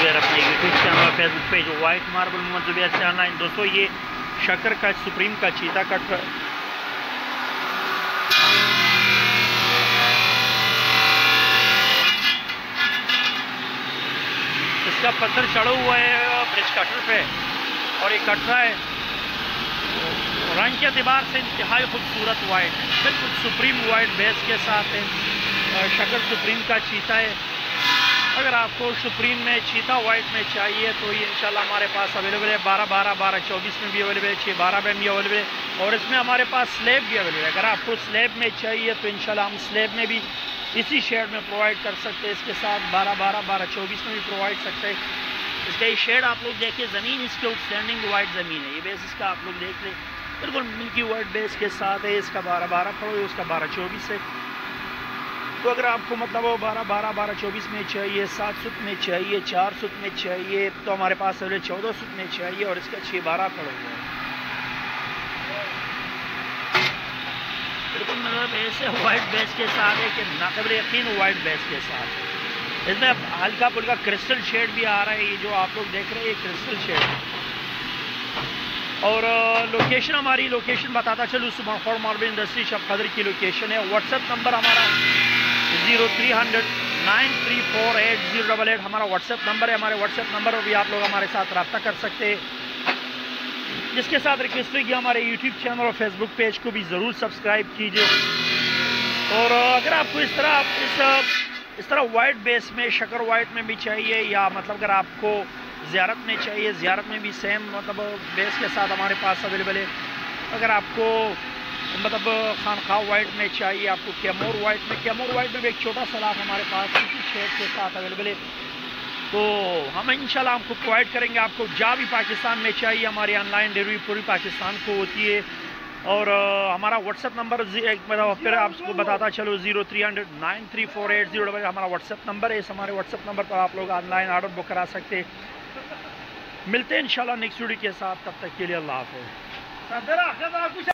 जुबैर अपने YouTube channel और Facebook page white marble Mohammad Zubair से ऑनलाइन। दोस्तों ये शक्कर का सुप्रीम का चीता कट इसका पत्थर चढ़ा हुआ है ब्रिज कटर पे और ये कट रहा है। रंग के अतबार से इंतहाई खूबसूरत वाइट, बिल्कुल सुप्रीम वाइट बेस के साथ है। शक्कर सुप्रीम का चीता है। अगर आपको सुप्रीम में चीता वाइट में चाहिए तो ये इंशाल्लाह हमारे पास अवेलेबल है। 12-12, 12-24 में भी अवेलेबल है, 6-12 में भी अवेलेबल है और इसमें हमारे पास स्लेब भी अवेलेबल है। अगर आपको स्लेब में चाहिए तो इंशाल्लाह हम स्लेब में भी इसी शेड में प्रोवाइड कर सकते हैं। इसके साथ 12-12, 12-24 में भी प्रोवाइड सकते हैं। इसका ये शेड आप लोग देखिए, ज़मीन इसके आउटस्टैंडिंग वाइट ज़मीन है। ये बेस इसका आप लोग देख लें, बिल्कुल मिल्की वाइट बेस के साथ है। इसका 12-12 पड़ो, उसका 12-24 है। तो अगर आपको मतलब वो 12-12, 12-24 में चाहिए, 7 सुत में चाहिए, 4 सुत में चाहिए तो हमारे पास 14 सुत में चाहिए और इसका 6-12 पड़ा हुआ है। बिल्कुल मतलब ऐसे वाइट बेस के साथ है कि नाक़ाबिल यकीन वाइट बेस के साथ है। इसमें हल्का फुल्का क्रिस्टल शेड भी आ रहा है। ये जो आप लोग देख रहे हैं ये क्रिस्टल शेड है। और लोकेशन हमारी लोकेशन बताता चलूँ, सुमरखोर मार्बल इंडस्ट्री शब कदर की लोकेशन है। व्हाट्सएप नंबर हमारा 0300 9348088 हमारा व्हाट्सएप नंबर है। हमारे व्हाट्सएप नंबर पर भी आप लोग हमारे साथ रब्ता कर सकते हैं। जिसके साथ रिक्वेस्ट है कि हमारे यूट्यूब चैनल और फेसबुक पेज को भी ज़रूर सब्सक्राइब कीजिए। और अगर आपको इस तरह वाइट बेस में शक्कर वाइट में भी चाहिए या मतलब अगर आपको ज़ियारत में चाहिए, ज़ियारत में भी सेम मतलब बेस के साथ हमारे पास अवेलेबल है। अगर आपको मतलब खानखाह वाइट में चाहिए, आपको कैमोर वाइट में भी एक छोटा सलाख हमारे पास इसी शेड के साथ अवेलेबल है। तो हम इंशाल्लाह आपको प्रोवाइड करेंगे। आपको जहाँ भी पाकिस्तान में चाहिए, हमारी ऑनलाइन डिलीवरी पूरी पाकिस्तान को होती है। और हमारा व्हाट्सएप नंबर फिर आपको बताता चलो 0300 9348088 हमारा व्हाट्सएप नंबर है। इस हमारे व्हाट्सएप नंबर पर आप लोग ऑनलाइन ऑर्डर बुक करा सकते हैं। मिलते हैं इंशाल्लाह नेक्स्ट वीडियो के साथ, तब तक के लिए अल्लाह हाफ़िज़।